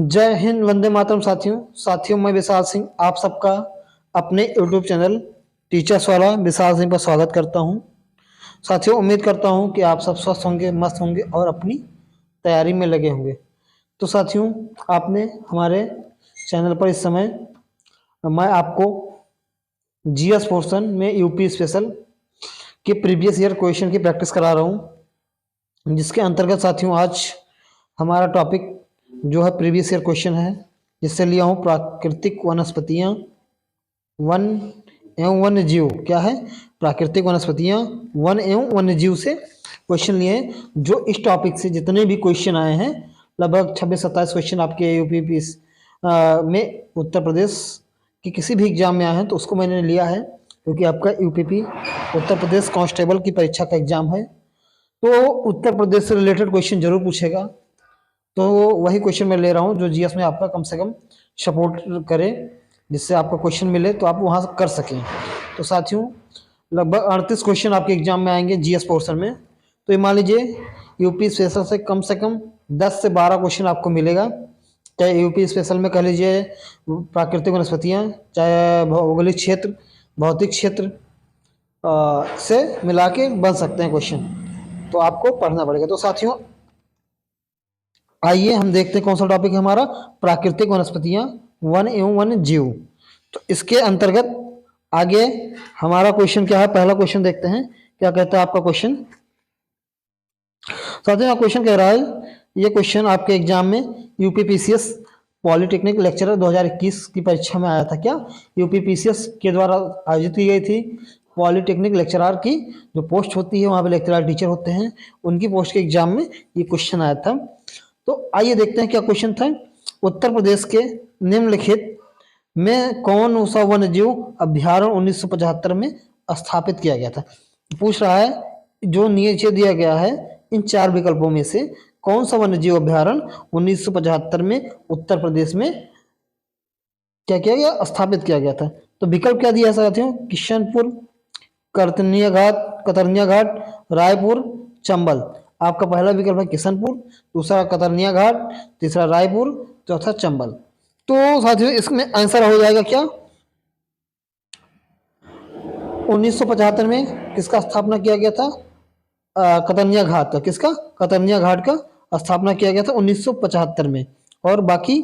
जय हिंद, वंदे मातरम। साथियों मैं विशाल सिंह आप सबका अपने यूट्यूब चैनल टीचर्स वाला विशाल सिंह पर स्वागत करता हूं। साथियों उम्मीद करता हूं कि आप सब स्वस्थ होंगे, मस्त होंगे और अपनी तैयारी में लगे होंगे। तो साथियों आपने हमारे चैनल पर इस समय मैं आपको जीएस पोर्शन में यूपी स्पेशल के प्रीवियस ईयर क्वेश्चन की प्रैक्टिस करा रहा हूं, जिसके अंतर्गत साथियों आज हमारा टॉपिक जो है प्रीवियस ईयर क्वेश्चन है, जिससे लिया हूँ प्राकृतिक वनस्पतियाँ वन एवं वन्य जीव। क्या है? प्राकृतिक वनस्पतियाँ वन एवं वन्य जीव से क्वेश्चन लिए हैं। जो इस टॉपिक से जितने भी क्वेश्चन आए हैं, लगभग 26-27 क्वेश्चन आपके यूपी में उत्तर प्रदेश के किसी भी एग्जाम में आए हैं, तो उसको मैंने लिया है क्योंकि आपका यूपीपी उत्तर प्रदेश कांस्टेबल की परीक्षा का एग्जाम है, तो उत्तर प्रदेश से रिलेटेड क्वेश्चन जरूर पूछेगा। तो वही क्वेश्चन मैं ले रहा हूँ जो जीएस में आपका कम से कम सपोर्ट करे, जिससे आपका क्वेश्चन मिले तो आप वहाँ कर सकें। तो साथियों लगभग 38 क्वेश्चन आपके एग्जाम में आएंगे जीएस पोर्शन में। तो ये मान लीजिए यूपी स्पेशल से कम 10 से 12 क्वेश्चन आपको मिलेगा। चाहे यूपी स्पेशल में कह लीजिए प्राकृतिक वनस्पतियाँ, चाहे भौगोलिक क्षेत्र, भौतिक क्षेत्र से मिला के बन सकते हैं क्वेश्चन, तो आपको पढ़ना पड़ेगा। तो साथियों आइए हम देखते हैं कौन सा टॉपिक है हमारा, प्राकृतिक वनस्पतियां वन एवं वन्य जीव। तो इसके अंतर्गत आगे हमारा क्वेश्चन क्या है, पहला क्वेश्चन देखते हैं क्या कहता है आपका क्वेश्चन। साथियों क्वेश्चन कह रहा है, ये क्वेश्चन आपके एग्जाम में यूपीपीसीएस पॉलिटेक्निक लेक्चरर 2021 की परीक्षा में आया था। क्या? यूपीपीसीएस के द्वारा आयोजित की गई थी पॉलिटेक्निक लेक्चरर की जो पोस्ट होती है, वहाँ पे लेक्चरर टीचर होते हैं, उनकी पोस्ट के एग्जाम में ये क्वेश्चन आया था। तो आइए देखते हैं क्या क्वेश्चन था। उत्तर प्रदेश के निम्नलिखित में कौन सा वन्य जीव अभ्यारण्य 1975 में स्थापित किया गया था? पूछ रहा है जो नीचे दिया गया है इन 4 विकल्पों में से कौन सा वन्य जीव अभ्यारण्य 1975 में उत्तर प्रदेश में क्या किया गया, स्थापित किया गया था। तो विकल्प क्या दिया है साथियों? किशनपुर, कतरनिया घाट, रायपुर, चंबल। आपका पहला विकल्प है किशनपुर, दूसरा कतरनिया घाट, तीसरा रायपुर, चौथा चंबल। तो साथियों इसमें आंसर हो जाएगा क्या? 1975 में किसका स्थापना किया गया था? कतरनिया घाट का। किसका? कतरनिया घाट का स्थापना किया गया था 1975 में। और बाकी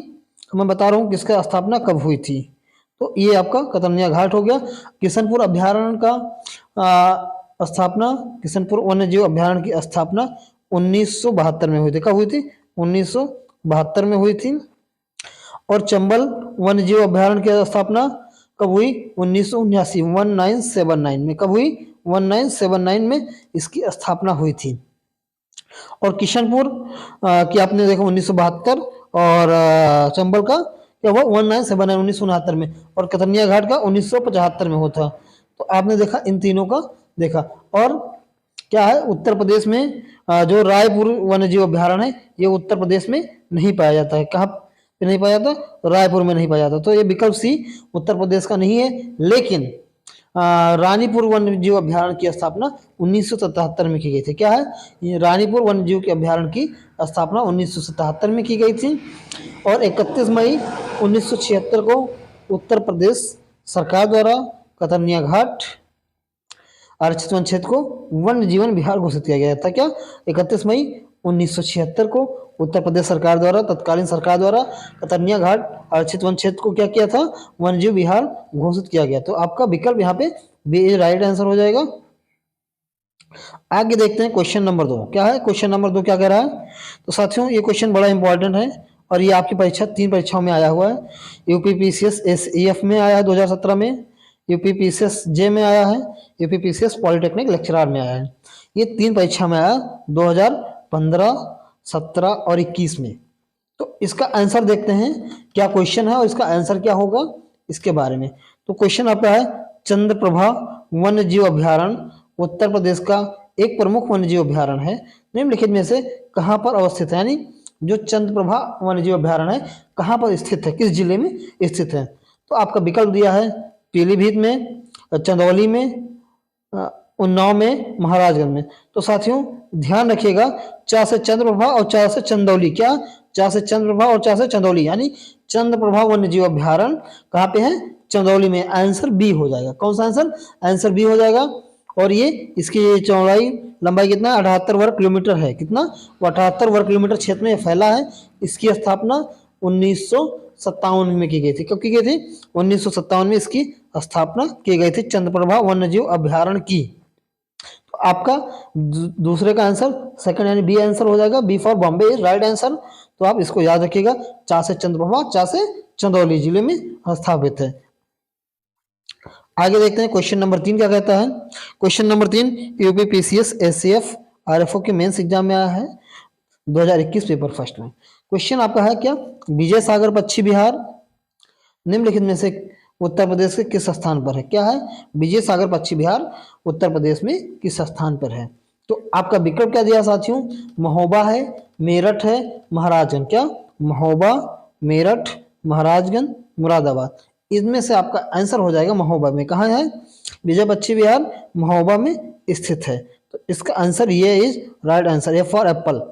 मैं बता रहा हूँ किसका स्थापना कब हुई थी। तो ये आपका कतरनिया घाट हो गया। किशनपुर अभ्यारण्य का स्थापना, किशनपुर वन्य जीव अभ्यारण्य की स्थापना 1972 में हुई थी। कब हुई थी? 1972 में हुई थी। और चंबल वन्य जीव अभ्यारण्य की स्थापना कब हुई? 1979 में। कब हुई? 1979 में इसकी स्थापना हुई थी। और किशनपुर की आपने देखा 1972, और चंबल का क्या हुआ? 1969 में, और कतरनिया घाट का 1975 में होता। तो आपने देखा इन तीनों का देखा। और क्या है, उत्तर प्रदेश में जो रायपुर वन्य जीव अभ्यारण्य है ये उत्तर प्रदेश में नहीं पाया जाता है। कहाँ पे नहीं पाया जाता? रायपुर में नहीं पाया जाता। तो ये विकल्प सी उत्तर प्रदेश का नहीं है। लेकिन रानीपुर वन्य जीव अभ्यारण्य की स्थापना 1977 में की गई थी। क्या है? ये रानीपुर वन्य जीव के अभ्यारण्य की स्थापना 1977 में की गई थी। और 31 मई 1976 को उत्तर प्रदेश सरकार द्वारा कतरनिया घाट आरक्षित वन क्षेत्र को वन्य जीवन विहार घोषित किया गया था। क्या? 31 मई 1976 को उत्तर प्रदेश सरकार द्वारा, तत्कालीन सरकार द्वारा कतरनिया घाट आरक्षित वन क्षेत्र को क्या किया था? वन्य जीव विहार घोषित किया गया। तो आपका विकल्प यहाँ पे बी राइट आंसर हो जाएगा। आगे देखते हैं क्वेश्चन नंबर 2 क्या है। क्वेश्चन नंबर 2 क्या कह रहा है? तो साथियों ये क्वेश्चन बड़ा इंपॉर्टेंट है और ये आपकी परीक्षा 3 परीक्षाओं में आया हुआ है। यूपीपीसीएस एसईएफ में आया है 2017 में, यूपीपीसीएस जे में आया है, यूपीपीसीएस पॉलिटेक्निक लेक्चरर में आया है। ये 3 परीक्षा में आया 2015, 17 और 21 में। तो इसका आंसर देखते हैं क्या क्वेश्चन है और इसका आंसर क्या होगा इसके बारे में। तो क्वेश्चन आपका है, चंद्रप्रभा वन्य जीव अभ्यारण्य उत्तर प्रदेश का एक प्रमुख वन्य जीव अभ्यारण्य है, निम्नलिखित में से कहाँ पर अवस्थित है? यानी जो चंद्रप्रभा वन्य जीव अभ्यारण्य है कहाँ पर स्थित है, किस जिले में स्थित है? तो आपका विकल्प दिया है पीलीभीत में, चंदौली में, उन्नाव में, महाराजगंज में। तो साथियों ध्यान रखिएगा, चा से चंद्रप्रभा और चा से चंदौली। क्या? चा से चंद्रप्रभा और चा से चंदौली, यानी चंद्रप्रभा वन्य जीव अभ्यारण्य कहाँ पे है? चंदौली में। आंसर बी हो जाएगा। कौन सा आंसर? आंसर बी हो जाएगा। और ये इसकी चौड़ाई लंबाई कितना? 78 वर्ग किलोमीटर है। कितना? 78 वर्ग किलोमीटर क्षेत्र में फैला है। इसकी स्थापना 1957 में की गई थी। कब की गई थी? 1957 में इसकी स्थापना की गई थी चंद्रप्रभा वन्यजीव अभ्यारण्य की। तो आपका दूसरे का आंसर सेकंड यानी बी आंसर हो जाएगा। B for Bombay is right answer. तो आप इसको याद रखिएगा। चा से चंद्रप्रभा, चा से चंदौली जिले में स्थापित है। आगे देखते हैं क्वेश्चन नंबर 3 क्या कहता है। Question number 3 UPPCS SCF RFO के मेंस एग्जाम में आया है 2021 पेपर फर्स्ट में। क्वेश्चन आपका है क्या? विजय सागर पश्चिम बिहार निम्नलिखित में से उत्तर प्रदेश के किस स्थान पर है? क्या है? विजय सागर पश्चिम बिहार उत्तर प्रदेश में किस स्थान पर है? तो आपका विकल्प क्या दिया साथियों? महोबा है, मेरठ है, महाराजगंज। क्या? महोबा, मेरठ, महाराजगंज, मुरादाबाद। इनमें से आपका आंसर हो जाएगा महोबा में। कहाँ है? विजय पश्चिम बिहार महोबा में स्थित है। तो इसका आंसर ये is right answer. A for Apple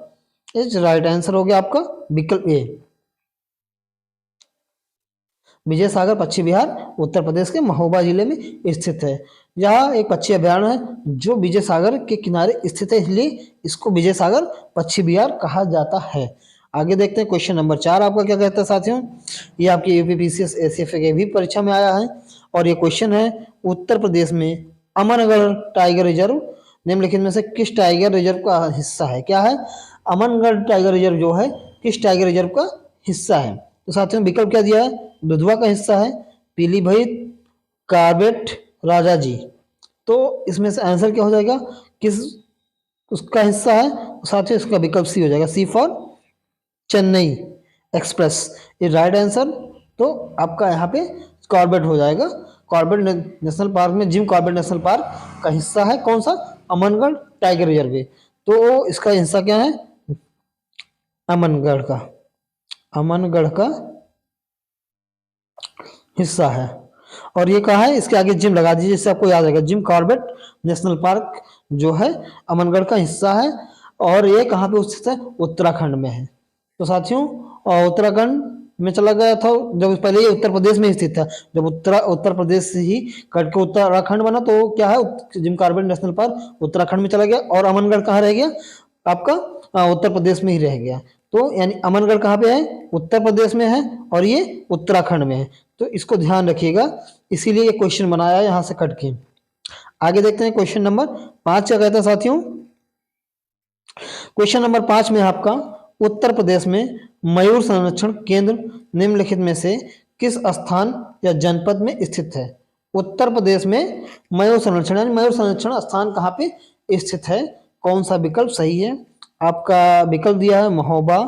is right answer हो गया आपका विकल्प ए। विजय सागर पश्चिम बिहार उत्तर प्रदेश के महोबा जिले में स्थित है। यह एक पक्षी अभ्यारण्य है जो विजय सागर के किनारे स्थित है, इसलिए इसको विजय सागर पश्चिम बिहार कहा जाता है। आगे देखते हैं क्वेश्चन नंबर 4 आपका क्या कहता है साथियों। ये आपकी यूपीपीसीएस एसीएफ के भी परीक्षा में आया है और ये क्वेश्चन है उत्तर प्रदेश में अमनगढ़ टाइगर रिजर्व निम्नलिखित में से किस टाइगर रिजर्व का हिस्सा है? क्या है? अमनगढ़ टाइगर रिजर्व जो है किस टाइगर रिजर्व का हिस्सा है? तो साथियों विकल्प क्या दिया है? दुधवा का हिस्सा है, पीलीभीत, कार्बेट, राजा जी। तो इसमें से आंसर क्या हो जाएगा? किस उसका हिस्सा है? साथियों इसका विकल्प सी हो जाएगा। सी फॉर चेन्नई एक्सप्रेस ये राइट आंसर। तो आपका यहाँ पे कॉर्बेट हो जाएगा। कॉर्बेट नेशनल पार्क में जिम कॉर्बेट नेशनल पार्क का हिस्सा है कौन सा? Amangarh tiger reserve. तो इसका हिस्सा क्या है? अमनगढ़ का, अमनगढ़ का हिस्सा है। और ये कहा है? इसके आगे जिम लगा दीजिए जिससे आपको याद आएगा। जिम कॉर्बेट नेशनल पार्क जो है अमनगढ़ का हिस्सा है और ये कहाँ पे स्थित है? उत्तराखंड में है। तो साथियों उत्तराखंड में चला गया था जब पहले ये उत्तर प्रदेश में स्थित था। जब उत्तर प्रदेश से ही कट के उत्तराखंड बना तो क्या है? Jim Corbett national park Uttarakhand में चला गया और अमनगढ़ कहाँ रह गया? आपका उत्तर प्रदेश में ही रह गया। तो यानी अमनगढ़ कहाँ पे है? उत्तर प्रदेश में है और ये उत्तराखंड में है। तो इसको ध्यान रखिएगा, इसीलिए ये क्वेश्चन बनाया है यहाँ से कट के। आगे देखते हैं क्वेश्चन नंबर 5 क्या कहता है साथियों। क्वेश्चन नंबर 5 में आपका उत्तर प्रदेश में मयूर संरक्षण केंद्र निम्नलिखित में से किस स्थान या जनपद में स्थित है? उत्तर प्रदेश में मयूर संरक्षण यानी मयूर संरक्षण स्थान कहाँ पे स्थित है? कौन सा विकल्प सही है? आपका विकल्प दिया है महोबा,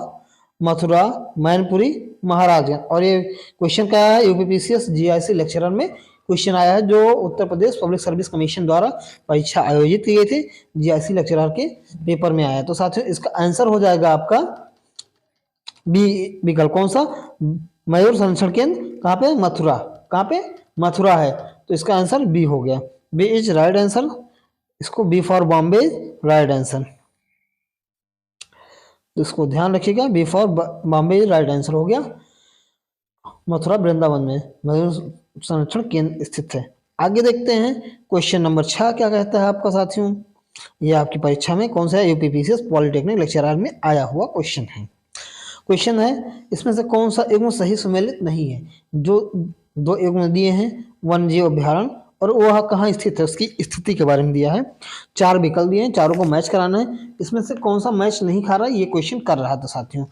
मथुरा, मैनपुरी, महाराजगंज। और ये क्वेश्चन क्या है? यूपीपीसीएस जीआईसी लेक्चरर में क्वेश्चन आया है जो Uttar Pradesh public service commission द्वारा परीक्षा आयोजित की गई थी, जीआईसी लेक्चरर के पेपर में आया। तो साथियों इसका आंसर हो जाएगा आपका बी विकल्प। कौन सा? मयूर संरक्षण केंद्र कहाँ पे? मथुरा। कहाँ पे? मथुरा है। तो इसका आंसर बी हो गया। B is right answer. इसको B for Bombay right answer. इसको ध्यान रखिएगा। B for Bombay right answer हो गया। मथुरा वृंदावन में मयूर संरक्षण केंद्र स्थित है। आगे देखते हैं क्वेश्चन नंबर 6 क्या कहता है आपका साथियों। ये आपकी परीक्षा में कौन सा है? यूपीपीसीएस पॉलिटेक्निक लेक्चरर में आया हुआ क्वेश्चन है। क्वेश्चन है इसमें से कौन सा युग्म सही सुमेलित नहीं है? जो दो युग्म दिए हैं वन्य जीव अभ्यारण्य और वह कहाँ स्थित है उसकी स्थिति के बारे में दिया है। 4 विकल्प दिए हैं, चारों को मैच कराना है। इसमें से कौन सा मैच नहीं खा रहा है ये क्वेश्चन कर रहा था साथियों।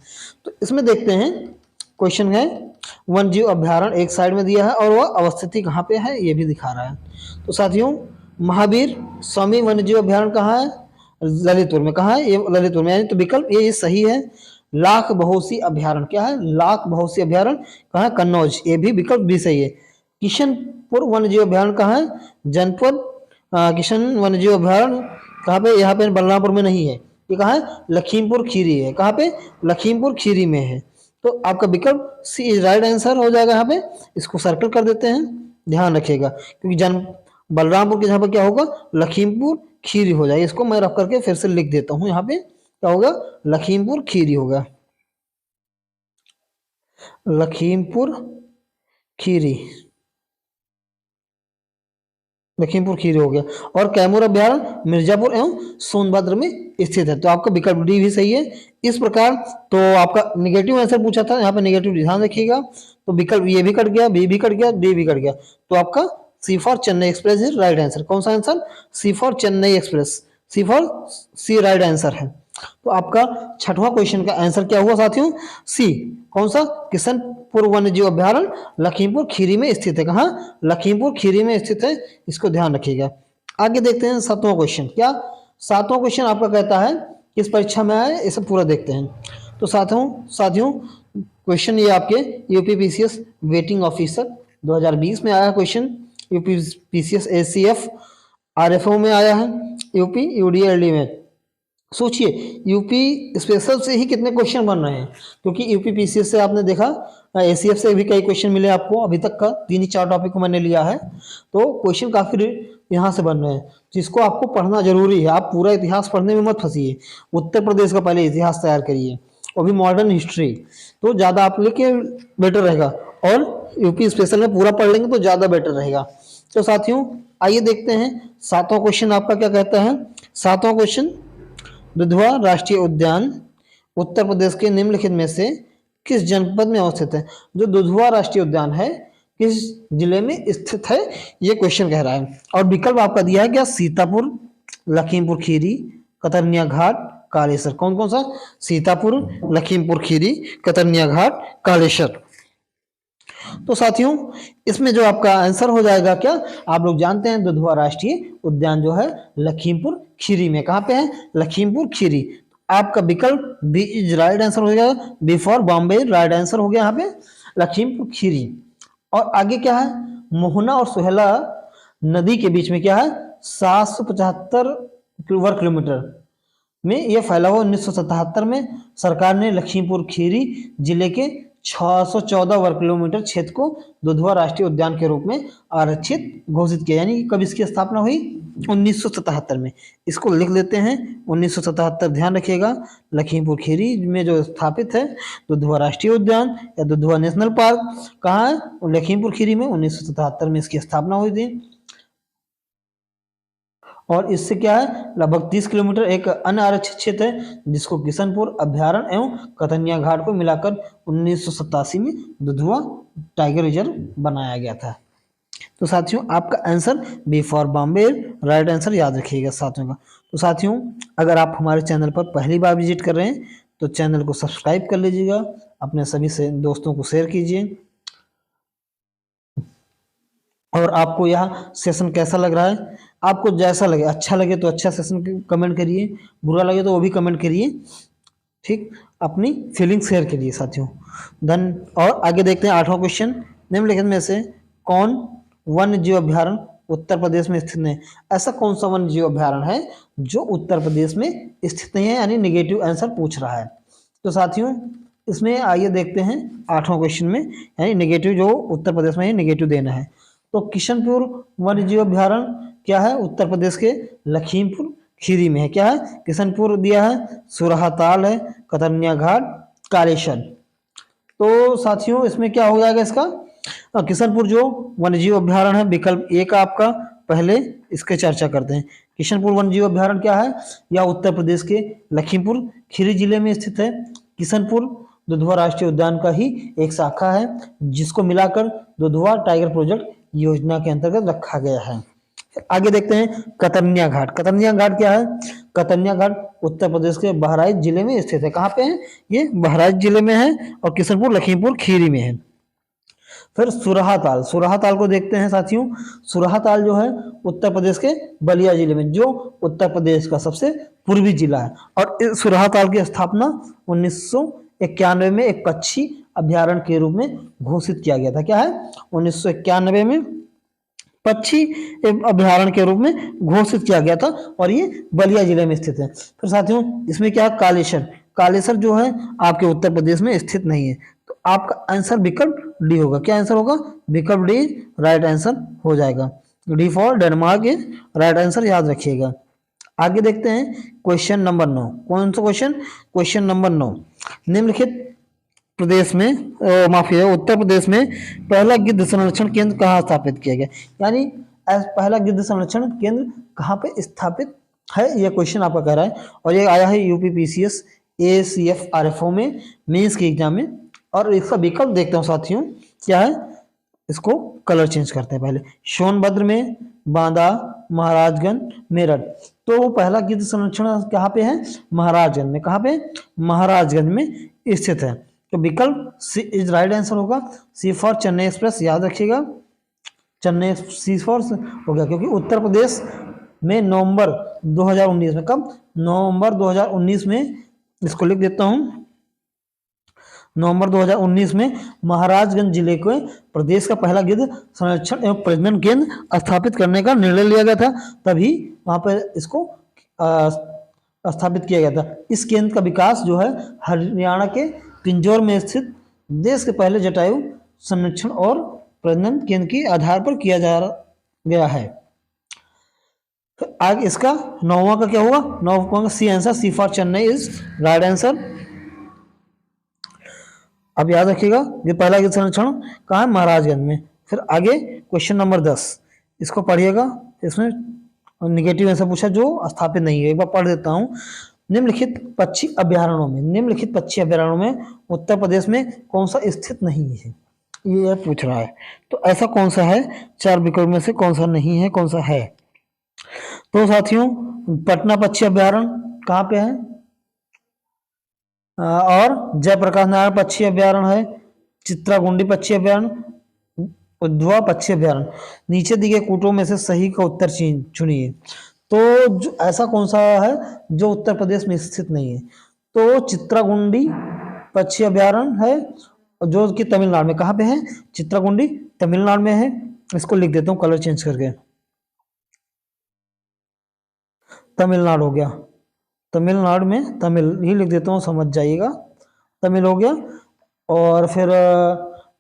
तो इसमें देखते हैं क्वेश्चन है वन्य जीव अभ्यारण्य एक साइड में दिया है और वह अवस्थिति कहाँ पे है ये भी दिखा रहा है। तो साथियों महावीर स्वामी वन्य जीव अभ्यारण्य कहाँ है? ललितपुर में। कहाँ है? ये ललितपुर में। यानी तो विकल्प ये सही है। लाख बहुसी अभ्यारण्य क्या है? लाख बहुसी अभ्यारण्य कहाँ है? कन्नौज। ये भी विकल्प भी सही है। किशनपुर वन्य जीव अभ्यारण्य कहाँ है? जनपद किशन वन्य जीव अभ्यारण्य कहाँ पे? यहाँ पे बलरामपुर में नहीं है। ये कहाँ है? लखीमपुर खीरी है। कहाँ पे? लखीमपुर खीरी में है। तो आपका विकल्प सी इज राइट आंसर हो जाएगा। यहाँ पे इसको सर्कल कर देते हैं, ध्यान रखिएगा क्योंकि बलरामपुर के जहाँ पर क्या होगा? लखीमपुर खीरी हो जाएगा। इसको मैं रख करके फिर से लिख देता हूँ। यहाँ पे क्या होगा? लखीमपुर खीरी होगा। लखीमपुर खीरी, लखीमपुर खीरी हो गया। और कैमूर अभ्यारण्य मिर्जापुर एवं सोनभद्र में स्थित है, तो आपका विकल्प डी भी सही है। इस प्रकार तो आपका निगेटिव आंसर पूछा था, यहाँ पे निगेटिव ध्यान रखिएगा। तो विकल्प ये भी कट गया, बी भी कट गया, डी भी कट गया। तो आपका C for Chennai express is right answer. कौन सा answer? C for Chennai express, C for C right answer है। तो आपका छठवां क्वेश्चन का आंसर क्या हुआ साथियों? सी। कौन सा? किशनपुर वन्य जीव अभ्यारण्य लखीमपुर खीरी में स्थित है। कहाँ? लखीमपुर खीरी में स्थित है, इसको ध्यान रखिएगा। आगे देखते हैं सातवां क्वेश्चन। क्या सातवां क्वेश्चन आपका कहता है किस परीक्षा में आया, इसे पूरा देखते हैं। तो साथियों क्वेश्चन ये आपके यूपीपीसीएस वेटिंग ऑफिसर 2020 में आया क्वेश्चन, यूपीपीसीएस एसीएफ आरएफओ में आया है, यूपी यूडीएलडी में। सोचिए यूपी स्पेशल से ही कितने क्वेश्चन बन रहे हैं, क्योंकि यूपी पीसीएस से आपने देखा, एसीएफ से भी कई क्वेश्चन मिले आपको। अभी तक का 3 ही 4 टॉपिक को मैंने लिया है, तो क्वेश्चन काफी यहाँ से बन रहे हैं, जिसको आपको पढ़ना जरूरी है। आप पूरा इतिहास पढ़ने में मत फंसिए, उत्तर प्रदेश का पहले इतिहास तैयार करिए, और भी मॉडर्न हिस्ट्री, तो ज़्यादा आप लेके बेटर रहेगा। और यूपी स्पेशल में पूरा पढ़ लेंगे तो ज़्यादा बेटर रहेगा। तो साथियों आइए देखते हैं सातवां क्वेश्चन आपका क्या कहता है। सातवां क्वेश्चन, दुधवा राष्ट्रीय उद्यान उत्तर प्रदेश के निम्नलिखित में से किस जनपद में अवस्थित है? जो दुधवा राष्ट्रीय उद्यान है किस जिले में स्थित है, ये क्वेश्चन कह रहा है। और विकल्प आपका दिया है क्या? सीतापुर, लखीमपुर खीरी, कतरनिया घाट, कालेसर। कौन कौन सा? सीतापुर, लखीमपुर खीरी, कतरनिया घाट, कालेसर। तो साथियों इसमें जो आपका आंसर हो जाएगा क्या, आप लोग जानते हैं दुधवा राष्ट्रीय उद्यान जो है लखीमपुर खीरी में। कहाँ पे है? लखीमपुर खीरी। आपका विकल्प बी इज राइट आंसर हो गया, B for Bombay right answer हो गया यहाँ पे लखीमपुर खीरी। और आगे क्या है? मोहना और सुहेला नदी के बीच में क्या है? 775 वर्ग किलोमीटर में यह फैला हुआ। 1977 में सरकार ने लखीमपुर खीरी जिले के 614 वर्ग किलोमीटर क्षेत्र को दुधवा राष्ट्रीय उद्यान के रूप में आरक्षित घोषित किया। यानी कब इसकी स्थापना हुई? 1977 में। इसको लिख लेते हैं 1977, ध्यान रखिएगा। लखीमपुर खीरी में जो स्थापित है दुधवा राष्ट्रीय उद्यान या दुधवा नेशनल पार्क, कहाँ है? लखीमपुर खीरी में। 1977 में इसकी स्थापना हुई थी। और इससे क्या है, लगभग 30 किलोमीटर एक अन्य आरक्षित क्षेत्र है जिसको किशनपुर अभ्यारण्य एवं कतनिया घाट को मिलाकर 1987 में दुधवा टाइगर रिजर्व बनाया गया था। तो साथियों आपका answer B for Bombay right answer याद रखिएगा साथियों का। तो साथियों अगर आप हमारे चैनल पर पहली बार विजिट कर रहे हैं तो चैनल को सब्सक्राइब कर लीजिएगा, अपने सभी से दोस्तों को शेयर कीजिए। और आपको यह सेशन कैसा लग रहा है, आपको जैसा लगे, अच्छा लगे तो अच्छा सेशन कमेंट करिए, बुरा लगे तो वो भी कमेंट करिए, ठीक, अपनी फीलिंग शेयर करिए साथियों। धन। और आगे देखते हैं 8वां क्वेश्चन, निम्नलिखित में से कौन वन्य जीव अभ्यारण्य उत्तर प्रदेश में स्थित नहीं? ऐसा कौन सा वन्य जीव अभ्यारण्य है जो उत्तर प्रदेश में स्थित नहीं है, यानी निगेटिव आंसर पूछ रहा है। तो साथियों इसमें आइए देखते हैं 8वां क्वेश्चन में, यानी निगेटिव जो उत्तर प्रदेश में है निगेटिव देना है। तो किशनपुर वन्य जीव अभ्यारण्य क्या है? उत्तर प्रदेश के लखीमपुर खीरी में है। क्या है? किशनपुर दिया है, सुरहाताल है, कतरनिया घाट, कालेश्वर। तो साथियों इसमें क्या हो जाएगा इसका? किशनपुर जो वन्य जीव अभ्यारण्य है, विकल्प ए का आपका, पहले इसके चर्चा करते हैं। किशनपुर वन्य जीव अभ्यारण्य क्या है? यह उत्तर प्रदेश के लखीमपुर खीरी जिले में स्थित है। किशनपुर दुधवा राष्ट्रीय उद्यान का ही एक शाखा है जिसको मिलाकर दुधवा टाइगर प्रोजेक्ट योजना के अंतर्गत रखा गया है। आगे देखते हैं कतरनिया घाट। कतरनिया घाट क्या है? कतरनिया घाट उत्तर प्रदेश के बहराइच जिले में स्थित है। कहाँ पे है? ये बहराइच जिले में है और किशनपुर लखीमपुर खीरी में है। फिर सुरहाताल, सुरहाताल को देखते हैं साथियों। सुरहाताल जो है उत्तर प्रदेश के बलिया जिले में, जो उत्तर प्रदेश का सबसे पूर्वी जिला है। और इस सुरहाताल की स्थापना 1991 में एक पक्षी अभ्यारण्य के रूप में घोषित किया गया था। क्या है? 1991 में पक्षी अभ्यारण्य के रूप में घोषित किया गया था और ये बलिया जिले में स्थित है। फिर साथियों इसमें क्या है? कालेश्वर। कालेश्वर जो है आपके उत्तर प्रदेश में स्थित नहीं है। तो आपका आंसर विकल्प डी होगा। क्या आंसर होगा? विकल्प डी राइट आंसर हो जाएगा। डी फॉर डेनमार्क ये राइट आंसर याद रखिएगा। आगे देखते हैं क्वेश्चन नंबर 9। कौन सा क्वेश्चन? क्वेश्चन नंबर 9, निम्नलिखित प्रदेश में माफी है, उत्तर प्रदेश में पहला गिद्ध संरक्षण केंद्र कहाँ स्थापित किया गया, यानी पहला गिद्ध संरक्षण केंद्र कहाँ पे स्थापित है, यह क्वेश्चन आपका कह रहा है। और ये आया है यूपीपीसीएस एसीएफ आरएफओ में मेंस के एग्जाम में। और इसका विकल्प देखता हूँ साथियों क्या है, इसको कलर चेंज करते हैं पहले। सोनभद्र में, बांदा, महाराजगंज, मेरठ। तो पहला गिद्ध संरक्षण कहाँ पे है, महाराजगंज में। कहाँ पे, महाराजगंज में स्थित है। तो विकल्प सी इज राइट आंसर होगा। सी फॉर चेन्नई एक्सप्रेस, याद रखिएगा चेन्नई, सी फॉर हो गया, क्योंकि उत्तर प्रदेश में नवंबर 2019 में, कब, नवंबर 2019 में, इसको लिख देता हूं, नवंबर 2019 में महाराजगंज जिले को प्रदेश का पहला गिद्ध संरक्षण एवं प्रजनन केंद्र स्थापित करने का निर्णय लिया गया था, तभी वहां पर इसको स्थापित किया गया था। इस केंद्र का विकास जो है हरियाणा के पिंजौर में स्थित देश के पहले जटायु संरक्षण और प्रजनन केंद्र के आधार पर किया जा गया है। आगे इसका नौवां का क्या होगा, नौवां का C answer, C for Chennai is right answer. अब याद रखिएगा ये पहला गिद्ध संरक्षण कहाँ है, महाराजगंज में। फिर आगे क्वेश्चन नंबर 10, इसको पढ़िएगा, इसमें निगेटिव आंसर पूछा जो स्थापित नहीं है, एक बार पढ़ देता हूँ। निम्नलिखित पक्षी अभ्यारण्यों में, निम्नलिखित पक्षी अभ्यारण्यों में उत्तर प्रदेश में कौन सा स्थित नहीं है, ये पूछ रहा है। तो ऐसा कौन सा है, चार विकल्प में से कौन सा नहीं है, कौन सा है। तो साथियों पटना पक्षी अभ्यारण्य कहाँ पे है, और जयप्रकाश नारायण पक्षी अभ्यारण्य है, चित्रागुंडी पक्षी अभ्यारण्य, उद्धवा पक्षी अभ्यारण्य। नीचे दिए कूटों में से सही का उत्तर चुनिए। तो जो ऐसा कौन सा है जो उत्तर प्रदेश में स्थित नहीं है, तो चित्रागुंडी पक्षी अभ्यारण्य है, जो कि तमिलनाडु में। कहाँ पे है, चित्रागुंडी तमिलनाडु में है। इसको लिख देता हूँ कलर चेंज करके, तमिलनाडु हो गया, तमिलनाडु में, तमिल ही लिख देता हूँ, समझ जाइएगा, तमिल हो गया। और फिर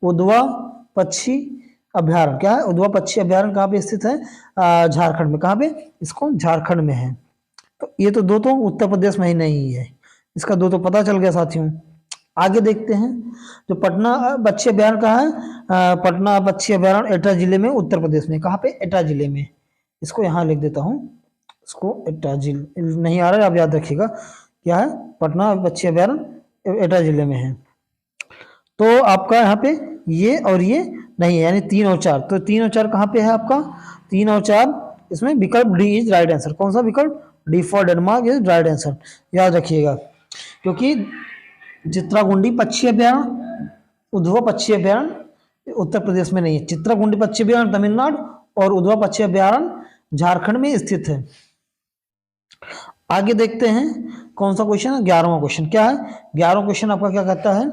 उद्धवा पक्षी अभ्यारण्य क्या है, उद्धवा पक्षी अभ्यारण्य कहाँ पे स्थित है, झारखंड में। कहाँ पे, इसको झारखंड में है। तो ये तो दो तो उत्तर प्रदेश में ही नहीं है, इसका दो तो पता चल गया साथियों। आगे देखते हैं जो पटना पक्षी अभ्यारण्य कहाँ है, पटना पक्षी अभ्यारण्य एटा जिले में, उत्तर प्रदेश में। कहाँ पे, एटा जिले में। इसको यहाँ लिख देता हूँ, इसको एटा जिले नहीं आ रहा है, आप याद रखिएगा क्या है, पटना पक्षी अभ्यारण्य एटा जिले में है। तो आपका यहाँ पे ये और ये नहीं है, यानी 3 और 4। तो 3 और 4 कहाँ पे है आपका, 3 और 4 इसमें विकल्प डी इज राइट आंसर। कौन सा विकल्प, D for Denmark is right answer, याद रखिएगा। क्योंकि चित्रागुंडी पक्षी अभ्यारण्य, उद्धवा पक्षी अभ्यारण्य उत्तर प्रदेश में नहीं है, चित्रागुंडी पक्षी अभ्यारण्य तमिलनाडु और उद्धवा पक्षी अभ्यारण्य झारखंड में स्थित है। आगे देखते हैं कौन सा क्वेश्चन है, 11वां क्वेश्चन क्या है। 11वां क्वेश्चन आपका क्या कहता है,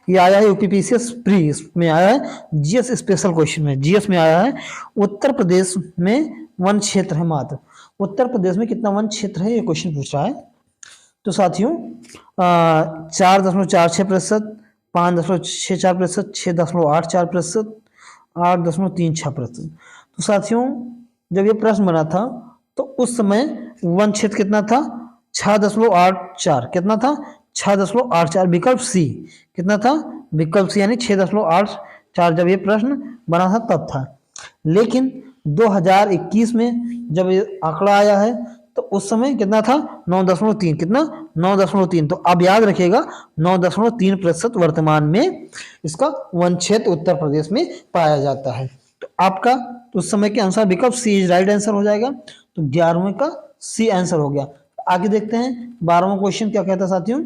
ये आया है यूपीपीसीएस प्री में आया है, जीएस स्पेशल क्वेश्चन में, जीएस में आया है। उत्तर प्रदेश में वन क्षेत्र है मात्र, उत्तर प्रदेश में कितना वन क्षेत्र है, ये क्वेश्चन पूछ रहा है। तो साथियों 4.46%, 5.64%, 6.84%, 8.36%। तो साथियों जब ये प्रश्न बना था तो उस समय वन क्षेत्र कितना था, 6.84, कितना था, 6.84। विकल्प सी कितना था, विकल्प सी यानी 6.84 जब ये प्रश्न बना था तब था। लेकिन 2021 में जब ये आंकड़ा आया है तो उस समय कितना था, 9.3, कितना, 9.3। तो अब याद रखिएगा 9.3% वर्तमान में इसका वन क्षेत्र उत्तर प्रदेश में पाया जाता है। तो आपका उस समय के अनुसार विकल्प सी राइट आंसर हो जाएगा। तो 11वें का सी आंसर हो गया। आगे देखते हैं 12वां क्वेश्चन क्या कहता है साथियों।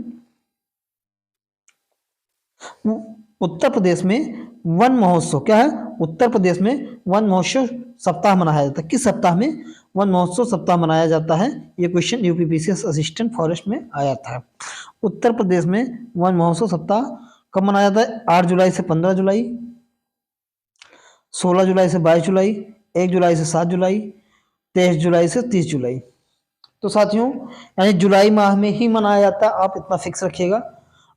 उत्तर प्रदेश में वन महोत्सव क्या है, उत्तर प्रदेश में वन महोत्सव सप्ताह मनाया जाता है। किस सप्ताह में वन महोत्सव सप्ताह मनाया जाता है, ये क्वेश्चन यूपीपीसीएस असिस्टेंट फॉरेस्ट में आया था। उत्तर प्रदेश में वन महोत्सव सप्ताह कब मनाया जाता है, 8 जुलाई से 15 जुलाई, 16 जुलाई से 22 जुलाई, 1 जुलाई से 7 जुलाई, 23 जुलाई से 30 जुलाई। तो साथियों यानी जुलाई माह में ही मनाया जाता है, आप इतना फिक्स रखिएगा।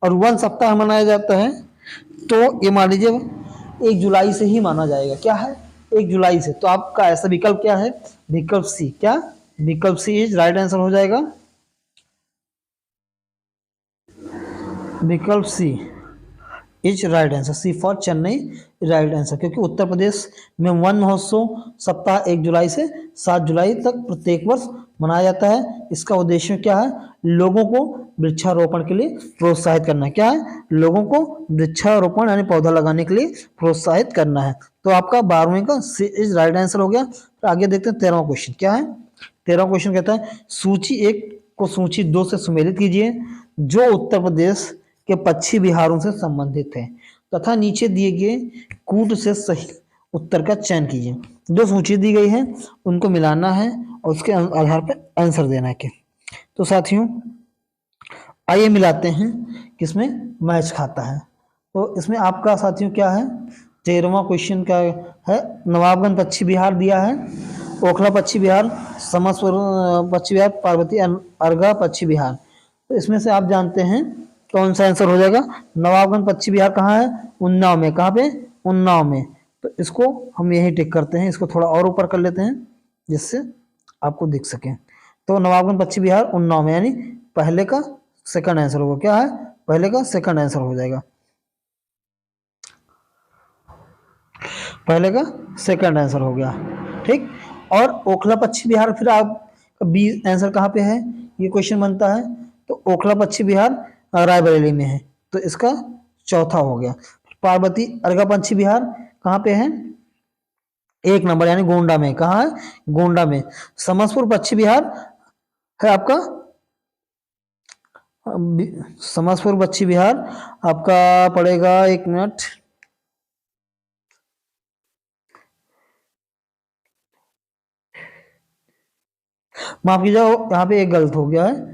और वन सप्ताह मनाया जाता है तो ये मान लीजिए 1 जुलाई से ही माना जाएगा। क्या है, 1 जुलाई से। तो आपका ऐसा विकल्प क्या है, विकल्प सी। क्या, विकल्प सी इज राइट आंसर हो जाएगा। विकल्प C is right answer, C for Chennai right answer, क्योंकि उत्तर प्रदेश में वन महोत्सव सप्ताह 1 जुलाई से 7 जुलाई तक प्रत्येक वर्ष मनाया जाता है। इसका उद्देश्य क्या है? लोगों को वृक्षारोपण के लिए प्रोत्साहित करना। क्या है? लोगों को वृक्षारोपण यानी पौधा लगाने के लिए प्रोत्साहित करना है। तो आपका 12वीं का सी इज राइट आंसर हो गया। तो आगे देखते हैं 13वां क्वेश्चन क्या है। 13वां क्वेश्चन कहता है सूची 1 को सूची 2 से सुमेलित कीजिए जो उत्तर प्रदेश के पश्चिमी बिहारों से संबंधित है तथा नीचे दिए गए कूट से सही उत्तर का चयन कीजिए। जो सूची दी गई है उनको मिलाना है और उसके आधार पर आंसर देना है। तो साथियों आइए मिलाते हैं किसमें मैच खाता है। तो इसमें आपका साथियों क्या है, 13वां क्वेश्चन क्या है, नवाबगंज पश्चिम बिहार दिया है, ओखला पश्चिम बिहार, समस्वर पश्चिम बिहार, पार्वती अर्घा पश्चिम बिहार। तो इसमें से आप जानते हैं कौन सा आंसर हो जाएगा। नवाबगंज पश्चिम बिहार कहाँ है? उन्नाव में। कहाँ पे? उन्नाव में। तो इसको हम यही टिक करते हैं, इसको थोड़ा और ऊपर कर लेते हैं जिससे आपको दिख सके। तो नवाबगंज पश्चिम बिहार उन्नाव में, यानी पहले का सेकंड आंसर होगा। क्या है? पहले का सेकंड आंसर हो जाएगा, पहले का सेकंड आंसर हो गया। ठीक। और ओखला पश्चिम बिहार फिर आप बी आंसर कहाँ पे है ये क्वेश्चन बनता है। तो ओखला पश्चिम बिहार रायबरेली में है, तो इसका चौथा हो गया। पार्वती अर्घा पश्चिम बिहार कहाँ पे है? 1 नंबर यानी गोंडा में। कहाँ है? गोंडा में। समस्तीपुर पश्चिम बिहार है आपका, समस्तीपुर पश्चिम बिहार आपका पड़ेगा, 1 मिनट, माफ कीजिए यहाँ पे एक गलत हो गया है।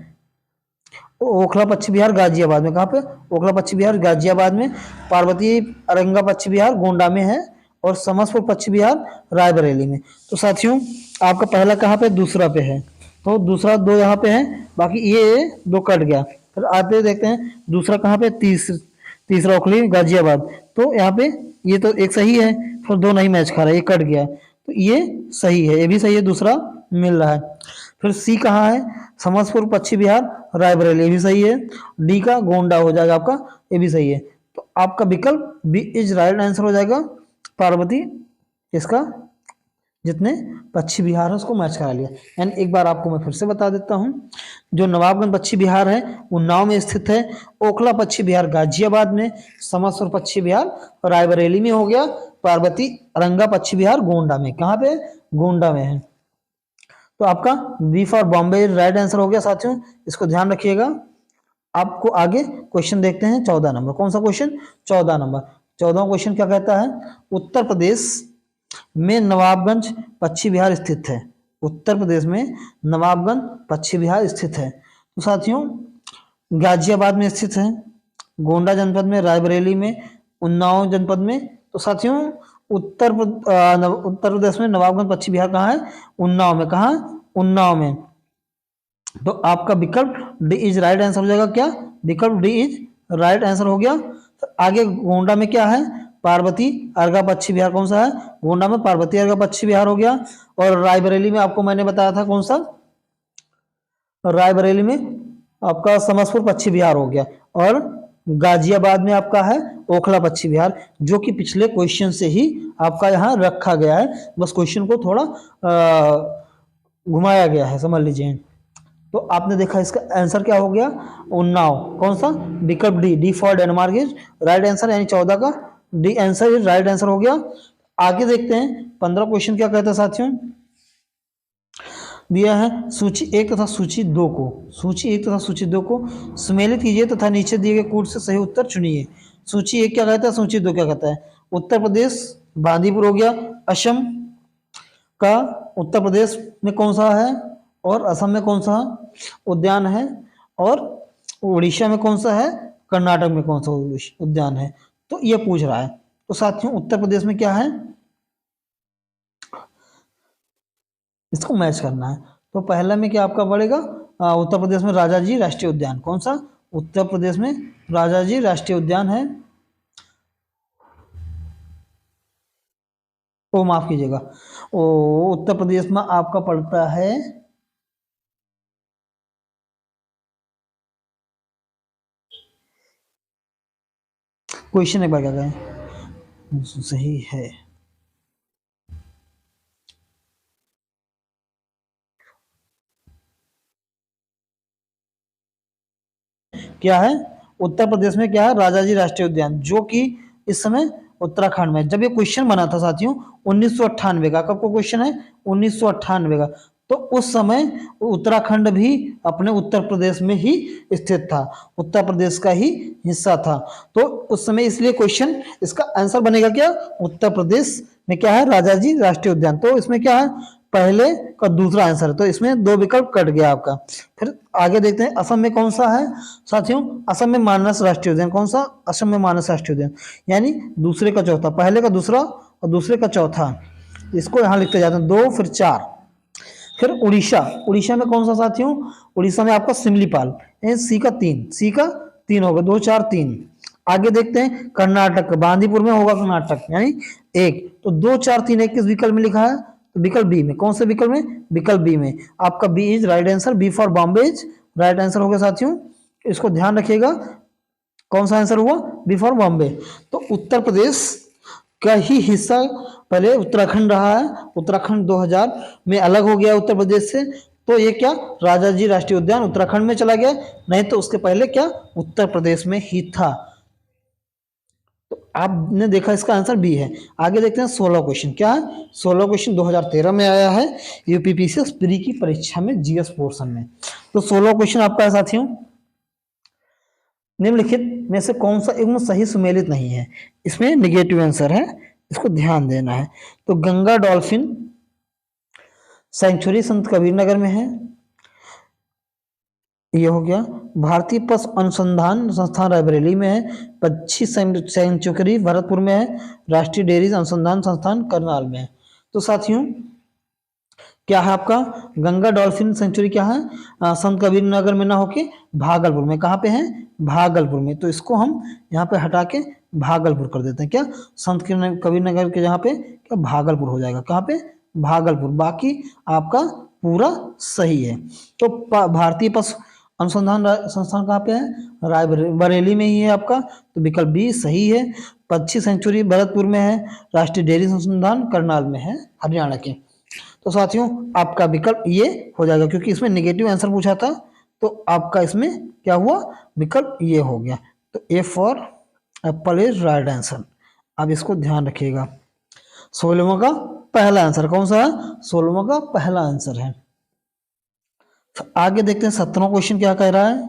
ओखला पश्चिम बिहार गाजियाबाद में। कहाँ पे? ओखला पश्चिम बिहार गाजियाबाद में। पार्वती अरंगा पश्चिम बिहार गोंडा में है और समस्तीपुर पश्चिम बिहार रायबरेली में। तो साथियों आपका पहला कहाँ पे? दूसरा पे है। तो दूसरा 2 यहाँ पे है, बाकी ये 2 कट गया। फिर आते देखते हैं दूसरा कहाँ पे? तीसरा ओखली गाजियाबाद। तो यहाँ पे ये तो एक सही है, फिर 2 नहीं मैच खा रहा है, ये कट गया। तो ये सही है, ये भी सही है, दूसरा मिल रहा है। फिर सी कहाँ है? समस्तीपुर पश्चिम बिहार रायबरेली, ये भी सही है। डी का गोंडा हो जाएगा आपका, ये भी सही है। तो आपका विकल्प बी इज राइट आंसर हो जाएगा। पार्वती इसका जितने पश्चिम बिहार है उसको मैच करा लिया। एंड एक बार आपको मैं फिर से बता देता हूं, जो नवाबगंज पश्चिम बिहार है उन्नाव में स्थित है, ओखला पश्चिम बिहार गाजियाबाद में, समस्तीपुर पश्चिम बिहार रायबरेली में हो गया, पार्वती अरंगा पश्चिम बिहार गोंडा में। कहाँ पे? गोंडा में है। तो आपका B for Bombay right answer हो गया साथियों, इसको ध्यान रखिएगा। आपको आगे क्वेश्चन देखते हैं 14 नंबर। कौन सा क्वेश्चन? 14 नंबर। 14वां क्वेश्चन क्या कहता है? उत्तर प्रदेश में नवाबगंज पश्चिम बिहार स्थित है। उत्तर प्रदेश में नवाबगंज पश्चिम बिहार स्थित है। तो साथियों गाजियाबाद में स्थित है, गोंडा जनपद में, रायबरेली में, उन्नाव जनपद में। तो साथियों उत्तर प्रदेश में नवाबगंज पश्चिम बिहार कहाँ है? उन्नाव में। कहाँ? उन्नाव में। तो आपका विकल्प डी इज राइट आंसर हो जाएगा। क्या? विकल्प डी इज राइट आंसर हो गया। तो आगे गोंडा में क्या है? पार्वती अर्घा पश्चिम बिहार। कौन सा है? गोंडा में पार्वती अर्घा पश्चिम बिहार हो गया। और रायबरेली में आपको मैंने बताया था कौन सा? रायबरेली में आपका समस्तीपुर पश्चिम बिहार हो गया। और गाजियाबाद में आपका है ओखला पश्चिम बिहार, जो कि पिछले क्वेश्चन से ही आपका यहाँ रखा गया है, बस क्वेश्चन को थोड़ा घुमाया गया है, समझ लीजिए। तो आपने देखा इसका आंसर क्या हो गया? उन्नाव। कौन सा? विकल्प D, D for Denmark is right answer, यानी 14 का D answer is right answer हो गया। आगे देखते हैं 15 क्वेश्चन क्या कहता है साथियों। दिया है सूची 1 तथा सूची 2 को, सूची 1 तथा सूची 2 को सुमेलित कीजिए तथा नीचे दिए गए कूट से सही उत्तर चुनिए। सूची 1 क्या कहता है? सूची 2 क्या कहता है? उत्तर प्रदेश बांदीपुर हो गया। असम का उत्तर प्रदेश में कौन सा है और असम में कौन सा उद्यान है, और उड़ीसा में कौन सा है, कर्नाटक में कौन सा उद्यान है। तो ये पूछ रहा है। तो साथियों उत्तर प्रदेश में क्या है, इसको मैच करना है। तो पहला में क्या आपका पड़ेगा? उत्तर प्रदेश में राजाजी राष्ट्रीय उद्यान। कौन सा? उत्तर प्रदेश में राजाजी राष्ट्रीय उद्यान है। ओ माफ कीजिएगा, ओ उत्तर प्रदेश में आपका पड़ता है क्वेश्चन एक बार क्या कहें, सही है। क्या है, उत्तर प्रदेश में क्या है, राजाजी राष्ट्रीय उद्यान, जो कि इस समय उत्तराखंड में। जब ये क्वेश्चन बना था साथियों 1998 का, कब को क्वेश्चन है, 1998 का, तो उस समय उत्तराखंड भी अपने उत्तर प्रदेश में ही स्थित था, उत्तर प्रदेश का ही हिस्सा था। तो उस समय इसलिए क्वेश्चन, इसका आंसर बनेगा क्या, उत्तर प्रदेश में क्या है, राजाजी राष्ट्रीय उद्यान। तो इसमें क्या है, पहले का दूसरा आंसर है, तो इसमें दो विकल्प कट गया आपका। फिर आगे देखते हैं, असम में कौन सा है साथियों, असम में मानस राष्ट्रीय उद्यान। कौन सा, असम में मानस राष्ट्रीय उद्यान, यानी दूसरे का चौथा, पहले का दूसरा और दूसरे का चौथा, इसको यहाँ लिखते जाते हैं, 2 फिर 4। फिर उड़ीसा, उड़ीसा में कौन सा साथियों, उड़ीसा में आपका सिमलीपाल, सी का 3, सी का 3 होगा, 2 4 3। आगे देखते हैं कर्नाटक, बांदीपुर में होगा कर्नाटक, यानी 1, तो 2 4 3 1 किस विकल्प में लिखा है, तो विकल्प बी में। कौन से विकल्प में, विकल्प बी में, आपका B is right answer, B for Bombay is right answer हो गया साथियों, इसको ध्यान रखिएगा। कौन सा आंसर हुआ, बी फॉर बॉम्बे। तो उत्तर प्रदेश का ही हिस्सा पहले उत्तराखंड रहा है, उत्तराखंड 2000 में अलग हो गया उत्तर प्रदेश से, तो ये क्या, राजाजी राष्ट्रीय उद्यान उत्तराखंड में चला गया, नहीं तो उसके पहले क्या, उत्तर प्रदेश में ही था। तो आपने देखा इसका आंसर बी है। आगे देखते हैं 16 क्वेश्चन, क्या है, 16 क्वेश्चन 2013 में आया है यूपीपीसीएस प्री की परीक्षा में, जीएस पोर्शन में। तो 16 क्वेश्चन आपका है साथियों, निम्नलिखित में से कौन सा एकदम सही सुमेलित नहीं है, इसमें निगेटिव आंसर है, इसको ध्यान देना है। तो गंगा डॉल्फिन सेंचुरी संत कबीर नगर में है, ये हो गया। भारतीय पशु अनुसंधान संस्थान रायबरेली में है, पक्षी सेंचुरी भरतपुर में है, राष्ट्रीय डेयरी अनुसंधान संस्थान करनाल में है। तो साथियों क्या है आपका, गंगा डॉल्फिन सेंचुरी क्या है, संत कबीर नगर में ना होके भागलपुर में, कहाँ पे है, भागलपुर में। तो इसको हम यहाँ पे हटा के भागलपुर कर देते हैं, क्या, संत कबीर नगर के यहाँ पे क्या भागलपुर हो जाएगा, कहाँ पे, भागलपुर। बाकी आपका पूरा सही है। तो भारतीय पशु अनुसंधान संस्थान कहाँ पे है, रायबरेली में ही है आपका, तो विकल्प बी सही है। पक्षी सेंचुरी भरतपुर में है, राष्ट्रीय डेयरी अनुसंधान करनाल में है, हरियाणा के। तो साथियों आपका विकल्प ये हो जाएगा, क्योंकि इसमें नेगेटिव आंसर पूछा था, तो आपका इसमें क्या हुआ, विकल्प ये हो गया। तो A for Apple is right answer. अब इसको ध्यान रखिएगा, 16वां का पहला आंसर कौन सा है, 16वां का पहला आंसर है। आगे देखते हैं 17वां क्वेश्चन क्या कह रहा है।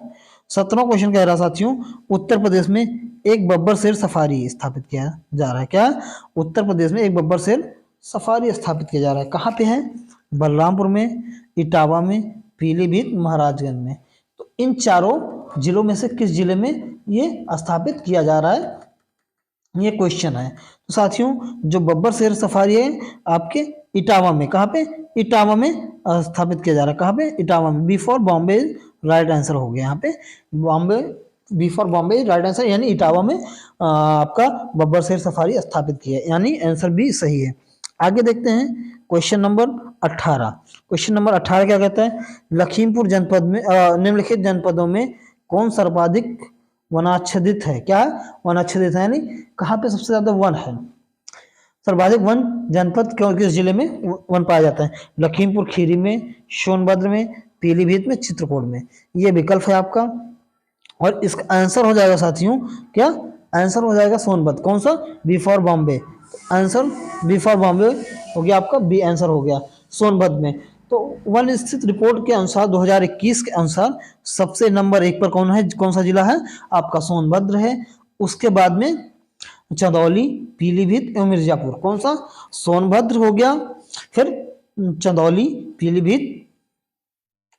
17वां क्वेश्चन कह रहा है साथियों, उत्तर प्रदेश में एक बब्बर शेर सफारी स्थापित किया जा रहा है, क्या, उत्तर प्रदेश में एक बब्बर शेर सफारी स्थापित किया जा रहा है, कहाँ पे है, बलरामपुर में, इटावा में, पीलीभीत, महाराजगंज में। तो इन चारों जिलों में से किस जिले में ये स्थापित किया जा रहा है, ये क्वेश्चन है। तो साथियों जो बब्बर शेर सफारी है आपके इटावा में, कहाँ पे, इटावा में स्थापित किया जा रहा है, कहाँ पे, इटावा में। B for Bombay right answer हो गया यहाँ पे, Bombay, B for Bombay right answer, यानी इटावा में आपका बब्बर शेर सफारी स्थापित किया, यानी आंसर बी सही है। आगे देखते हैं क्वेश्चन नंबर 18। क्वेश्चन नंबर 18 क्या कहता है, लखीमपुर जनपद में निम्नलिखित जनपदों में कौन सर्वाधिक वनाच्छादित है, क्या वनाच्छादित है, यानी कहाँ पे सबसे ज्यादा वन है, सर्वाधिक वन जनपद किस जिले में वन पाया जाता है, लखीमपुर खीरी में, सोनभद्र में, पीलीभीत में, चित्रकूट में। ये विकल्प है आपका, और इसका आंसर हो जाएगा साथियों, क्या आंसर हो जाएगा सोनभद्र। कौन सा, B for Bombay, answer B for Bombay हो गया आपका, बी आंसर हो गया सोनभद्र में। तो वन स्थित रिपोर्ट के अनुसार 2021 के अनुसार सबसे नंबर 1 पर कौन है, कौन सा जिला है आपका, सोनभद्र है। उसके बाद में चंदौली, पीलीभीत एवं मिर्जापुर। कौन सा, सोनभद्र हो गया, फिर चंदौली, पीलीभीत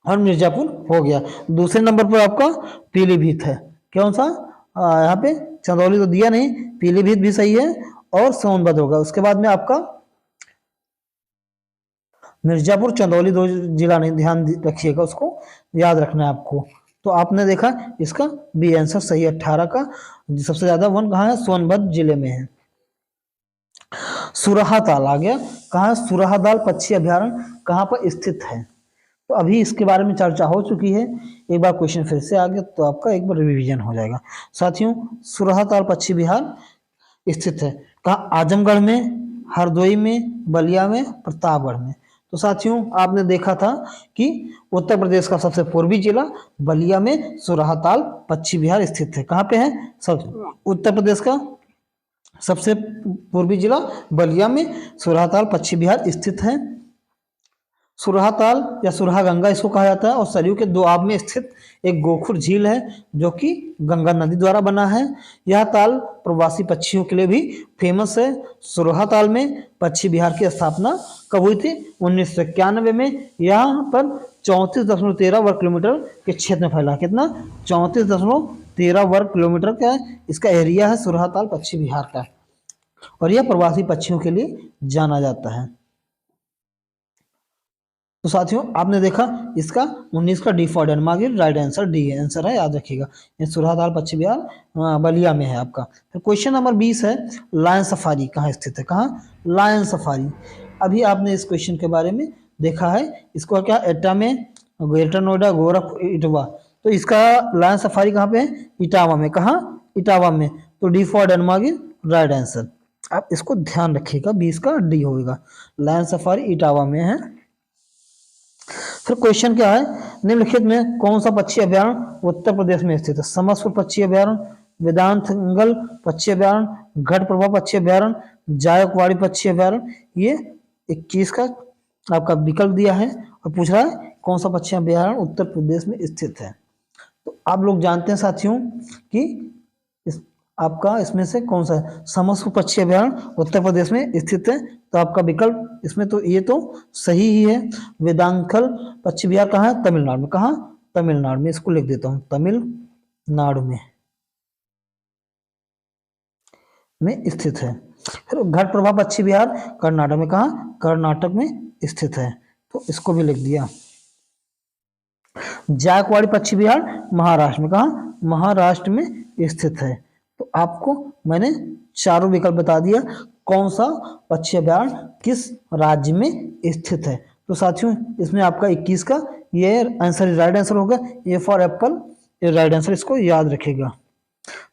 और मिर्जापुर हो गया। दूसरे नंबर पर आपका पीलीभीत है, कौन सा, यहाँ पे चंदौली तो दिया नहीं, पीलीभीत भी सही है, और सोनभद्र होगा। उसके बाद में आपका मिर्जापुर, चंदौली 2 जिला नहीं, ध्यान रखिएगा, उसको याद रखना है आपको। तो आपने देखा इसका बी आंसर सही, 18 का सबसे ज्यादा वन कहाँ है, सोनभद्र जिले में है। सुराहा ताल आ गया, कहाँ, सुराहा ताल पक्षी अभ्यारण्य कहाँ पर स्थित है, तो अभी इसके बारे में चर्चा हो चुकी है, एक बार क्वेश्चन फिर से आ गया तो आपका एक बार रिवीजन हो जाएगा। साथियों, सुरहा ताल पश्चिम बिहार स्थित है कहाँ? आजमगढ़ में, हरदोई में, बलिया में, प्रतापगढ़ में। तो साथियों, आपने देखा था कि उत्तर प्रदेश का सबसे पूर्वी जिला बलिया में सुरहा ताल पश्चिम बिहार स्थित है। कहाँ पे है? सब उत्तर प्रदेश का सबसे पूर्वी जिला बलिया में सुरहा ताल पश्चिम बिहार स्थित है। सुरहा ताल या सुरहा गंगा इसको कहा जाता है और सरयू के दोआब में स्थित एक गोखुर झील है जो कि गंगा नदी द्वारा बना है। यह ताल प्रवासी पक्षियों के लिए भी फेमस है। सुरहा ताल में पश्चिम बिहार की स्थापना कब हुई थी? 1991 में। यहाँ पर 34.13 वर्ग किलोमीटर के क्षेत्र में फैला। कितना? 34.13 वर्ग किलोमीटर का इसका एरिया है सुरहा ताल पश्चिम बिहार का, और यह प्रवासी पक्षियों के लिए जाना जाता है। तो साथियों, आपने देखा इसका 19 का D for Denmark, right answer D answer है, याद रखिएगा। ये सुरहा ताल पश्चिम बिहार बलिया में है आपका। फिर क्वेश्चन नंबर 20 है, लायन सफारी कहाँ स्थित है? कहाँ? Lion safari. अभी आपने इस क्वेश्चन के बारे में देखा है, इसको क्या एटा में, ग्रेटर नोएडा, गोरखपुर, इटावा। तो इसका लायन सफारी कहाँ पे है? इटावा में। कहाँ? इटावा में। तो D for Denmark, right answer. आप इसको ध्यान रखिएगा, 20 का डी होगा। लायन सफारी इटावा में है। फिर क्वेश्चन क्या है, निम्नलिखित में कौन सा पक्षी अभ्यारण्य उत्तर प्रदेश में स्थित है? समसपुर पक्षी अभ्यारण्य, वेदांतंगल पक्षी अभ्यारण्य, घटप्रभा पक्षी अभ्यारण्य, जायकवाड़ी पक्षी अभ्यारण्य। ये 21 का आपका विकल्प दिया है और पूछ रहा है कौन सा पक्षी अभ्यारण्य उत्तर प्रदेश में स्थित है। तो आप लोग जानते हैं साथियों कि आपका इसमें से कौन सा है? समसपुर पक्षी अभ्यारण्य उत्तर प्रदेश में स्थित है, तो आपका विकल्प इसमें तो ये तो सही ही है। वेदांखल पश्चिम बिहार कहाँ है? तमिलनाडु में। कहाँ? तमिलनाडु में। इसको लिख देता हूँ, तमिलनाडु में स्थित है। फिर घटप्रभा पश्चिम बिहार कर्नाटक में। कहाँ? कर्नाटक में स्थित है, तो इसको भी लिख दिया। जायकवाड़ी पश्चिम बिहार महाराष्ट्र में। कहाँ? महाराष्ट्र में स्थित है। तो आपको मैंने चारों विकल्प बता दिया कौन सा पक्षी अभ्यारण्य किस राज्य में स्थित है। तो साथियों, इसमें आपका 21 का ये आंसर राइट आंसर होगा। ए फॉर एप्पल, ये राइट आंसर, इसको याद रखेगा।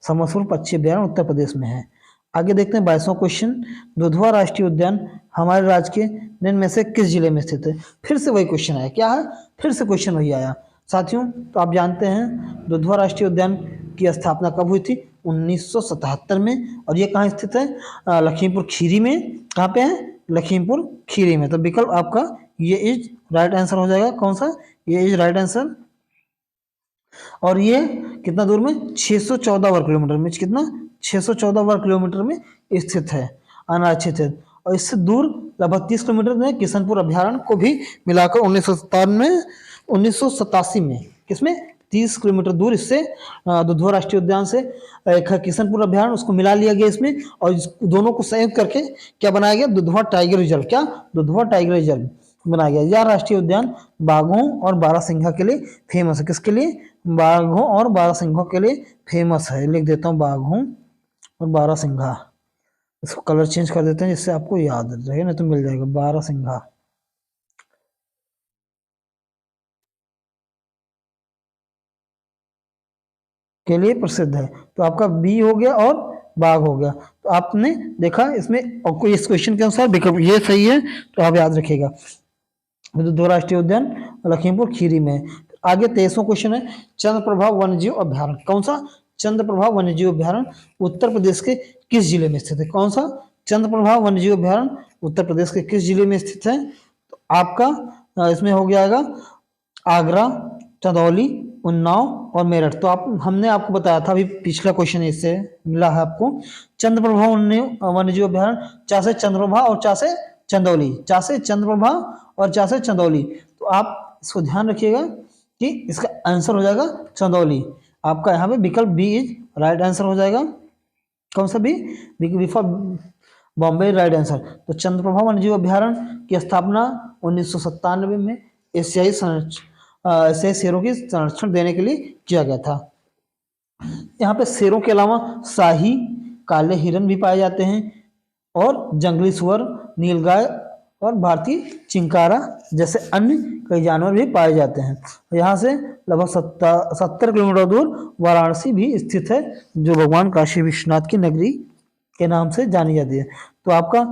समसपुर पक्षी अभ्यारण्य उत्तर प्रदेश में है। आगे देखते हैं 22वां क्वेश्चन, दुधवा राष्ट्रीय उद्यान हमारे राज्य के निम्न में से किस जिले में स्थित है? फिर से वही क्वेश्चन आया। क्या है? फिर से क्वेश्चन वही आया साथियों। तो आप जानते हैं दुधवा राष्ट्रीय उद्यान की स्थापना कब हुई थी? 1977 में। और ये कहाँ स्थित है? लखीमपुर खीरी में। कहाँ पे है? लखीमपुर खीरी में। तो विकल्प आपका ये इज राइट आंसर हो जाएगा। कौन सा? ये इज राइट आंसर। और ये कितना दूर में? 614 वर्ग किलोमीटर में। कितना? 614 वर्ग किलोमीटर में स्थित है, अनारक्षित है। और इससे दूर लगभग 30 किलोमीटर में किशनपुर अभ्यारण्य को भी मिलाकर 1987 में किसमें 30 किलोमीटर दूर इससे दुधवा राष्ट्रीय उद्यान से एक किशनपुर अभ्यारण्य उसको मिला लिया गया इसमें, और दोनों को संयुक्त करके क्या बनाया गया? Dudhwa tiger reserve. क्या? दुधवा टाइगर रिजर्व बनाया गया। यह राष्ट्रीय उद्यान बाघों और बारहसिंघा के लिए फेमस है। किसके लिए? बाघों और बारहसिंघों के लिए फेमस है। लिख देता हूँ बाघों और बारहसिंघा। इसको कलर चेंज कर देते हैं जिससे आपको याद रहे, नहीं तो मिल जाएगा बारहसिंघा के लिए प्रसिद्ध है। तो आपका बी हो गया और बाघ हो गया। तो आपने देखा इसमें, और कोई इस क्वेश्चन के अनुसार विकल्प ये सही है, तो आप याद रखिएगा। दुधवा राष्ट्रीय उद्यान लखीमपुर खीरी में। आगे 23वां क्वेश्चन है, चंद्रप्रभा वन्यजीव अभ्यारण्य। कौन सा? चंद्रप्रभा वन्यजीव अभ्यारण्य उत्तर प्रदेश के किस जिले में स्थित है? कौन सा? चंद्रप्रभा वन्यजीव अभ्यारण्य उत्तर प्रदेश के किस जिले में स्थित है? तो आपका इसमें हो गया आगरा, चंदौली, उन्नाव और मेरठ। तो आप हमने आपको बताया था, अभी पिछला क्वेश्चन इससे मिला है आपको। चंद्रप्रभा वन्यजीव अभ्यारण्य, चा से चंद्रप्रभा और चा से चंदौली, चा से चंद्रप्रभा और चा से चंदौली। तो आप इसको ध्यान रखिएगा कि इसका आंसर हो जाएगा चंदौली। आपका यहाँ पे विकल्प बी इज राइट आंसर हो जाएगा। कौन सा? B for Bombay, right answer. तो चंद्रप्रभा वन्यजीव अभ्यारण्य की स्थापना 1997 में एशियाई शेरों की संरक्षण देने के लिए किया गया था। यहाँ पे शेरों के अलावा शाही, काले हिरन भी पाए जाते हैं और जंगली सुअर, नीलगाय और भारतीय चिंकारा जैसे अन्य कई जानवर भी पाए जाते हैं। यहाँ से लगभग 70 किलोमीटर दूर वाराणसी भी स्थित है, जो भगवान काशी विश्वनाथ की नगरी के नाम से जानी जाती है। तो आपका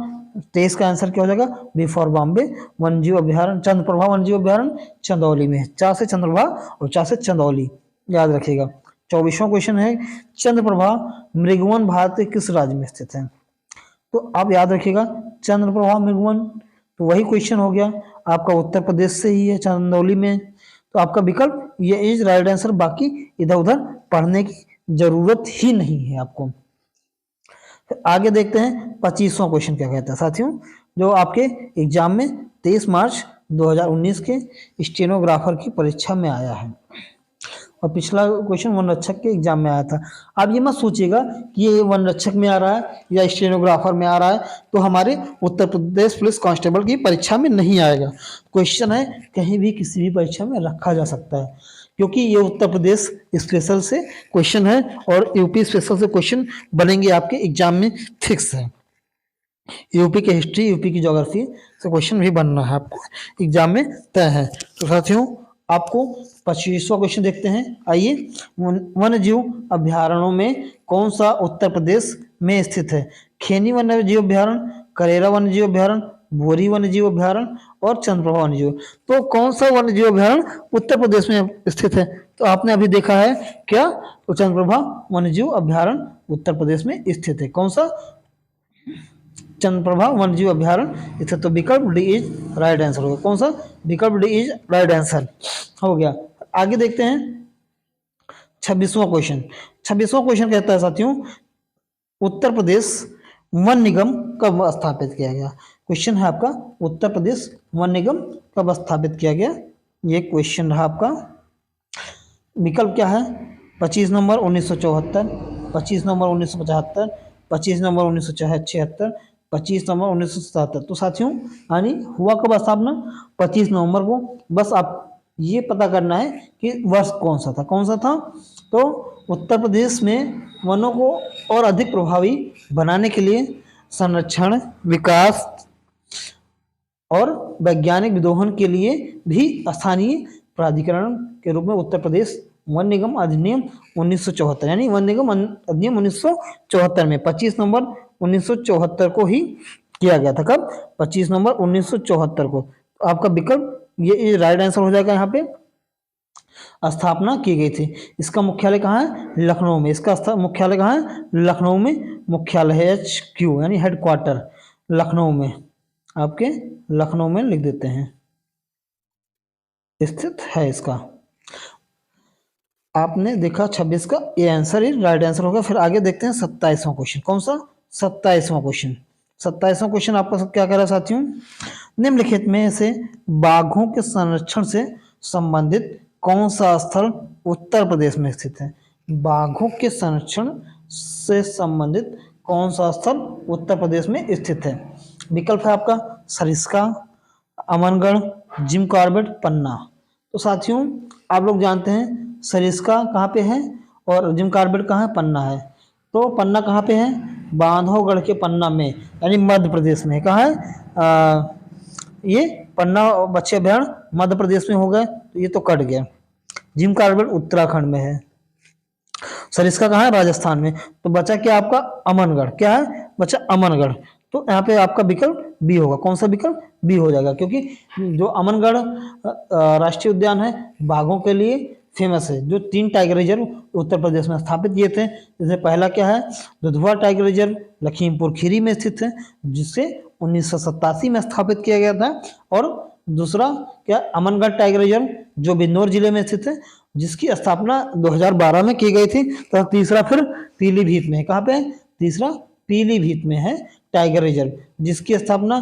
23 का आंसर क्या हो जाएगा? बी फॉर बॉम्बे वन्यजीव अभ्यारण्य, चंद्रप्रभा वन्यजीव अभ्यारण्य चंदौली में है। 4 से चंद्रप्रभा और 4 से चंदौली, याद रखिएगा। 24वां क्वेश्चन है, चंद्रप्रभा मृगवन भारत के किस राज्य में स्थित है? तो आप याद रखिएगा चंद्रप्रभा मृगवन, तो वही क्वेश्चन हो गया आपका, उत्तर प्रदेश से ही है, चंदौली में। तो आपका विकल्प ये इज राइट आंसर, बाकी इधर उधर पढ़ने की जरूरत ही नहीं है आपको। फिर आगे देखते हैं 25वां क्वेश्चन क्या कहता है साथियों, जो आपके एग्जाम में 23 मार्च 2019 के स्टेनोग्राफर की परीक्षा में आया है, और पिछला क्वेश्चन वन रक्षक के एग्जाम में आया था। आप ये मत सोचिएगा कि ये वन रक्षक में आ रहा है या स्टेनोग्राफर में आ रहा है तो हमारे उत्तर प्रदेश पुलिस कांस्टेबल की परीक्षा में नहीं आएगा। क्वेश्चन है कहीं भी किसी भी परीक्षा में रखा जा सकता है, क्योंकि ये उत्तर प्रदेश स्पेशल से क्वेश्चन है और यूपी स्पेशल से क्वेश्चन बनेंगे आपके एग्जाम में, फिक्स है। यूपी की हिस्ट्री, यूपी की ज्योग्राफी से क्वेश्चन भी बनना है आपको एग्जाम में, तय है। तो साथियों आपको 25वां क्वेश्चन देखते हैं। आइए, वन्य जीव अभ्यारण्यों में कौन सा उत्तर प्रदेश में स्थित है? खेनी वन्य जीव अभ्यारण्य, करेरा वन्य जीव अभ्यारण्य, भोरी वन्य जीव अभ्यारण्य और चंद्रप्रभा वन्य जीव। तो कौन सा वन्य जीव अभ्यारण्य उत्तर प्रदेश में स्थित है? तो आपने अभी देखा है क्या, तो चंद्रप्रभा वन्य जीव अभ्यारण्य उत्तर प्रदेश में स्थित है। कौन सा? चंद्रप्रभा वन्यजीव अभ्यारण्य स्थित। तो विकल्प डी इज राइट आंसर होगा। कौन सा? विकल्प डी इज राइट आंसर हो गया। आगे देखते हैं 26वां क्वेश्चन। 26वां क्वेश्चन कहता है साथियों, उत्तर प्रदेश वन निगम कब स्थापित किया गया? क्वेश्चन है आपका, उत्तर प्रदेश वन निगम कब स्थापित किया गया, ये क्वेश्चन रहा आपका। विकल्प क्या है? 25 नवंबर 1974, 25 नवंबर 1975, 25 नवंबर 1976, 25 नवंबर 1977। तो साथियों यानी हुआ कब स्थापना? 25 नवंबर को। बस आप ये पता करना है कि वर्ष कौन सा था, कौन सा था। तो उत्तर प्रदेश में वनों को और अधिक प्रभावी बनाने के लिए संरक्षण, विकास और वैज्ञानिक विदोहन के लिए भी स्थानीय प्राधिकरण के रूप में उत्तर प्रदेश वन निगम अधिनियम 1974 यानी वन निगम अधिनियम 1974 में 25 नवंबर 1974 को ही किया गया था। कब? 25 नवंबर 1974 को। तो आपका विकल्प ये राइट आंसर हो जाएगा। यहाँ पे स्थापना की गई थी। इसका मुख्यालय कहाँ है? लखनऊ में। इसका मुख्यालय कहाँ है? लखनऊ में। मुख्यालय है HQ यानी हेडक्वार्टर लखनऊ में, आपके लखनऊ में लिख देते हैं, स्थित है इसका। आपने देखा 26 का ये आंसर ही राइट आंसर होगा। फिर आगे देखते हैं 27वां क्वेश्चन। कौन सा? 27वां क्वेश्चन। 27वां क्वेश्चन आपका क्या कह रहा है साथियों, निम्नलिखित में से बाघों के संरक्षण से संबंधित कौन सा स्थल उत्तर प्रदेश में स्थित है? बाघों के संरक्षण से संबंधित कौन सा स्थल उत्तर प्रदेश में स्थित है? विकल्प है आपका सरिस्का, अमनगढ़, जिम कॉर्बेट, पन्ना। तो साथियों आप लोग जानते हैं सरिस्का कहाँ पे है और जिम कॉर्बेट कहाँ है? पन्ना है। तो पन्ना कहाँ पे है? बांधवगढ़ के पन्ना में यानी मध्य प्रदेश में। कहाँ है? ये पन्ना बच्चे अभ्यारण्य मध्य प्रदेश में हो गए, तो ये तो कट गया। जिम कॉर्बेट उत्तराखंड में है। सरिस्का कहाँ है? राजस्थान में। तो बचा क्या आपका? अमनगढ़। क्या है? बचा अमनगढ़। तो यहाँ पे आपका विकल्प बी होगा। कौन सा विकल्प? बी हो जाएगा, क्योंकि जो अमनगढ़ राष्ट्रीय उद्यान है बाघों के लिए फेमस है। जो 3 टाइगर रिजर्व उत्तर प्रदेश में स्थापित किए थे, जैसे पहला क्या है? दुधवा टाइगर रिजर्व लखीमपुर खीरी में स्थित है, जिसे 1987 में स्थापित किया गया था। और दूसरा क्या? अमनगढ़ टाइगर रिजर्व जो बिजनौर जिले में स्थित है, जिसकी स्थापना 2012 में की गई थी। तो तीसरा फिर पीलीभीत में। कहाँ पे है? तीसरा पीलीभीत में है टाइगर रिजर्व, जिसकी स्थापना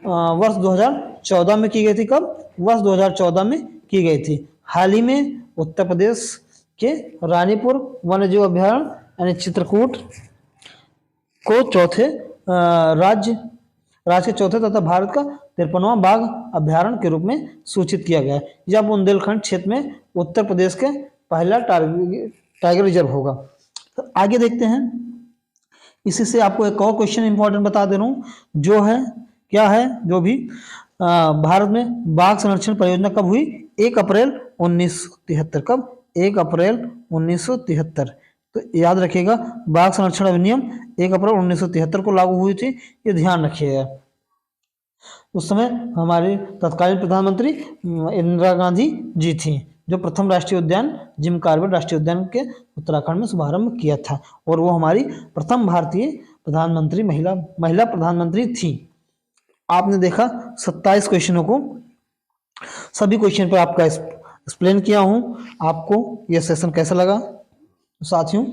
वर्ष 2014 में की गई थी। कब? वर्ष 2014 में की गई थी। हाल ही में उत्तर प्रदेश के रानीपुर वन्यजीव अभ्यारण्य यानी चित्रकूट को चौथे राज्य के चौथे तथा भारत का 53वां बाघ अभ्यारण्य के रूप में सूचित किया गया है। यह बुंदेलखंड क्षेत्र में उत्तर प्रदेश के पहला टाइगर रिजर्व होगा। तो आगे देखते हैं। इसी से आपको एक और क्वेश्चन इंपॉर्टेंट बता दे रहा हूँ, जो है क्या है जो भी भारत में बाघ संरक्षण परियोजना कब हुई? 1 अप्रैल 1973। कब? 1 अप्रैल 1973। तो याद रखिएगा, बाघ संरक्षण अधिनियम 1 अप्रैल 1973 को लागू हुई थी, ये ध्यान रखिएगा। उस समय हमारे तत्कालीन प्रधानमंत्री इंदिरा गांधी जी थी, जो प्रथम राष्ट्रीय उद्यान जिम कॉर्बेट राष्ट्रीय उद्यान के उत्तराखंड में शुभारंभ किया था, और वो हमारी प्रथम भारतीय प्रधानमंत्री महिला प्रधानमंत्री थी। आपने देखा 27 क्वेश्चनों को, सभी क्वेश्चन पर आपका एक्सप्लेन किया हूं। आपको यह सेशन कैसा लगा? साथियों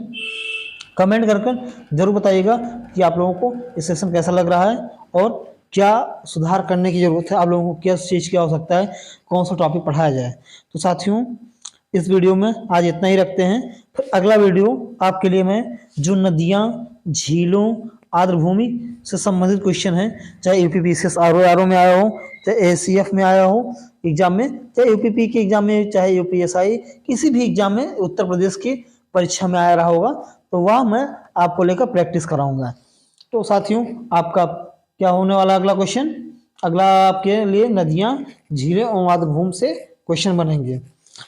कमेंट कर जरूर बताइएगा कि आप लोगों को ये सेशन कैसा लग रहा है और क्या सुधार करने की जरूरत है, आप लोगों को किस चीज़ की आवश्यकता है, कौन सा टॉपिक पढ़ाया जाए। तो साथियों इस वीडियो में आज इतना ही रखते हैं। फिर अगला वीडियो आपके लिए मैं जो नदियाँ, झीलों, आर्द्रभूमि से संबंधित क्वेश्चन है, चाहे यूपीपीसीएस आरओ में आया हो, चाहे एसीएफ में आया हो एग्जाम में, चाहे यूपीपी के एग्जाम में, चाहे यूपीएसआई किसी भी एग्जाम में उत्तर प्रदेश की परीक्षा में आया रहा होगा, तो वह मैं आपको लेकर प्रैक्टिस कराऊंगा। तो साथियों आपका क्या होने वाला अगला क्वेश्चन? अगला आपके लिए नदियाँ, झीलें और आर्द्रभूमि से क्वेश्चन बनेंगे।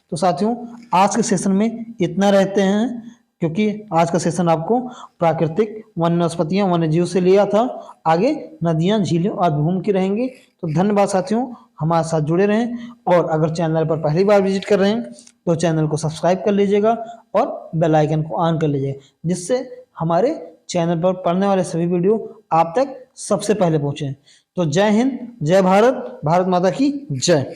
तो साथियों आज के सेशन में इतना रहते हैं, क्योंकि आज का सेशन आपको प्राकृतिक वनस्पतियां, वन्य जीव से लिया था। आगे नदियां, झीलें और आर्द्रभूमि की रहेंगी। तो धन्यवाद साथियों, हमारे साथ जुड़े रहें, और अगर चैनल पर पहली बार विजिट कर रहे हैं तो चैनल को सब्सक्राइब कर लीजिएगा और बेल आइकन को ऑन कर लीजिएगा, जिससे हमारे चैनल पर पढ़ने वाले सभी वीडियो आप तक सबसे पहले पहुंचे। तो जय हिंद, जय भारत, भारत माता की जय।